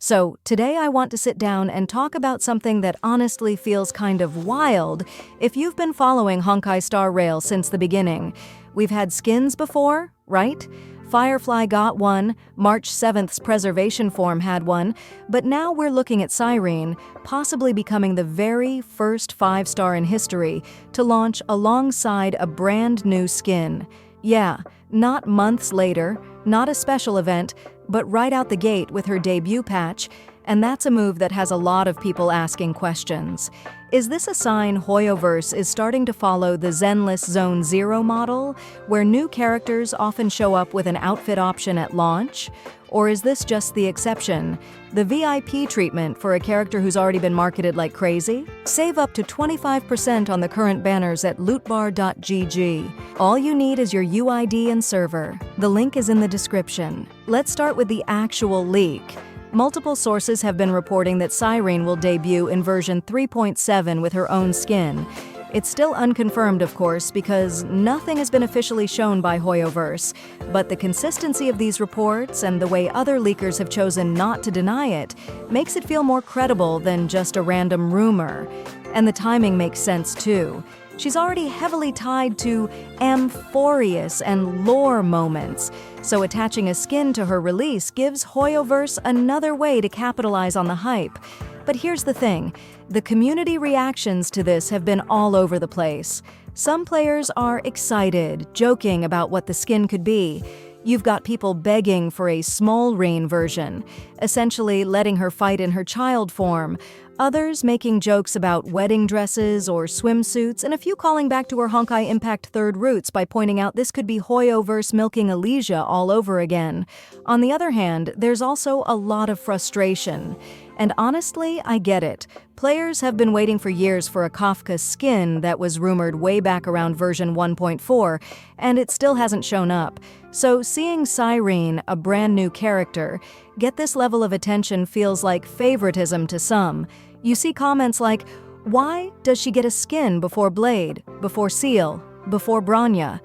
So today I want to sit down and talk about something that honestly feels kind of wild if you've been following Honkai Star Rail since the beginning. We've had skins before, right? Firefly got one, March 7th's preservation form had one, but now we're looking at Cyrene, possibly becoming the very first 5-star in history to launch alongside a brand new skin. Yeah, not months later, not a special event, but right out the gate with her debut patch, and that's a move that has a lot of people asking questions. Is this a sign Hoyoverse is starting to follow the Zenless Zone 0 model, where new characters often show up with an outfit option at launch? Or is this just the exception, the VIP treatment for a character who's already been marketed like crazy? Save up to 25% on the current banners at lootbar.gg. All you need is your UID and server. The link is in the description. Let's start with the actual leak. Multiple sources have been reporting that Cyrene will debut in version 3.7 with her own skin. It's still unconfirmed, of course, because nothing has been officially shown by Hoyoverse, but the consistency of these reports and the way other leakers have chosen not to deny it makes it feel more credible than just a random rumor. And the timing makes sense too. She's already heavily tied to amphorious and lore moments, so attaching a skin to her release gives Hoyoverse another way to capitalize on the hype. But here's the thing, the community reactions to this have been all over the place. Some players are excited, joking about what the skin could be. You've got people begging for a Cyrene version, essentially letting her fight in her child form. Others making jokes about wedding dresses or swimsuits, and a few calling back to her Honkai Impact 3rd roots by pointing out this could be Hoyoverse milking Elysia all over again. On the other hand, there's also a lot of frustration. And honestly, I get it. Players have been waiting for years for a Kafka skin that was rumored way back around version 1.4, and it still hasn't shown up. So seeing Cyrene, a brand new character, get this level of attention feels like favoritism to some. You see comments like, why does she get a skin before Blade, before Seal, before Bronya?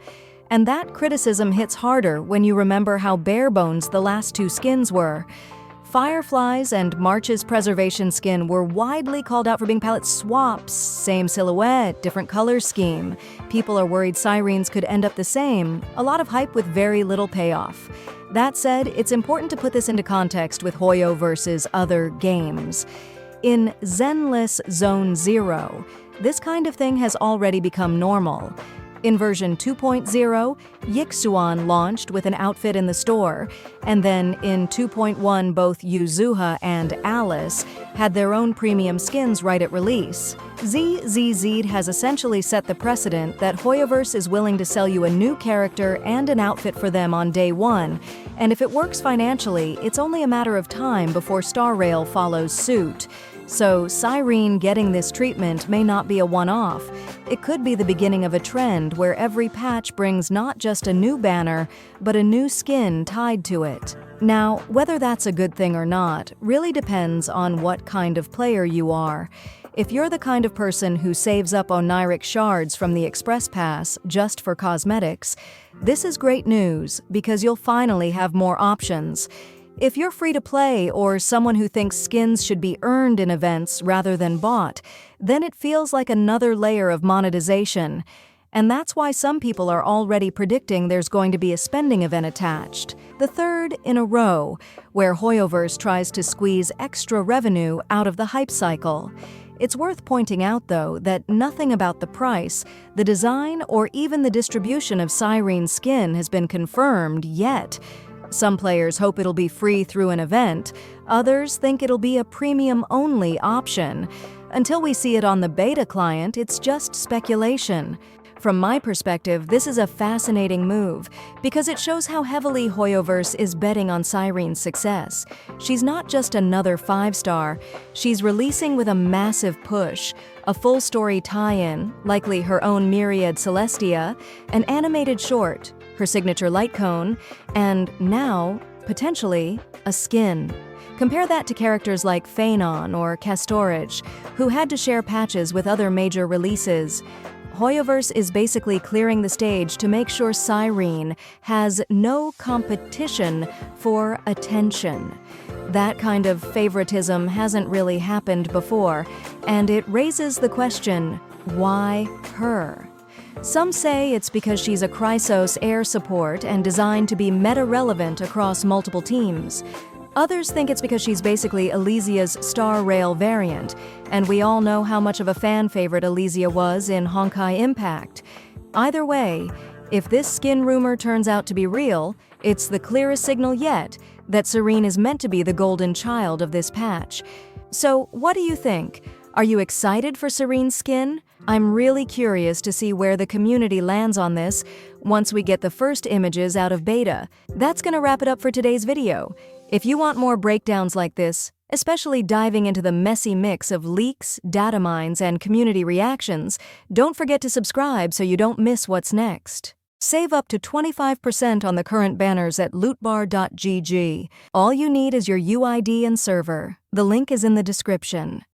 And that criticism hits harder when you remember how bare bones the last two skins were. Firefly's and March's preservation skin were widely called out for being palette swaps, same silhouette, different color scheme. People are worried Cyrene's could end up the same, a lot of hype with very little payoff. That said, it's important to put this into context with Hoyoverse's other games. In Zenless Zone 0, this kind of thing has already become normal. In version 2.0, Yixuan launched with an outfit in the store, and then in 2.1 both Yuzuha and Alice had their own premium skins right at release. ZZZ has essentially set the precedent that Hoyoverse is willing to sell you a new character and an outfit for them on day one, and if it works financially, it's only a matter of time before Star Rail follows suit. So Cyrene getting this treatment may not be a one-off. It could be the beginning of a trend where every patch brings not just a new banner, but a new skin tied to it. Now, whether that's a good thing or not really depends on what kind of player you are. If you're the kind of person who saves up Oneiric Shards from the Express Pass just for cosmetics, this is great news because you'll finally have more options. If you're free to play or someone who thinks skins should be earned in events rather than bought, then it feels like another layer of monetization. And that's why some people are already predicting there's going to be a spending event attached. The third in a row, where Hoyoverse tries to squeeze extra revenue out of the hype cycle. It's worth pointing out, though, that nothing about the price, the design, or even the distribution of Cyrene's skin has been confirmed yet. Some players hope it'll be free through an event, others think it'll be a premium-only option. Until we see it on the beta client, it's just speculation. From my perspective, this is a fascinating move, because it shows how heavily Hoyoverse is betting on Cyrene's success. She's not just another 5-star, she's releasing with a massive push, a full-story tie-in, likely her own Myriad Celestia, an animated short, her signature light cone, and now, potentially, a skin. Compare that to characters like Phanon or Castorage, who had to share patches with other major releases. Hoyoverse is basically clearing the stage to make sure Cyrene has no competition for attention. That kind of favoritism hasn't really happened before, and it raises the question, why her? Some say it's because she's a Chrysos air support and designed to be meta-relevant across multiple teams. Others think it's because she's basically Elysia's Star Rail variant, and we all know how much of a fan favorite Elysia was in Honkai Impact. Either way, if this skin rumor turns out to be real, it's the clearest signal yet that Cyrene is meant to be the golden child of this patch. So, what do you think? Are you excited for Cyrene's skin? I'm really curious to see where the community lands on this once we get the first images out of beta. That's gonna wrap it up for today's video. If you want more breakdowns like this, especially diving into the messy mix of leaks, data mines, and community reactions, don't forget to subscribe so you don't miss what's next. Save up to 25% on the current banners at lootbar.gg. All you need is your UID and server. The link is in the description.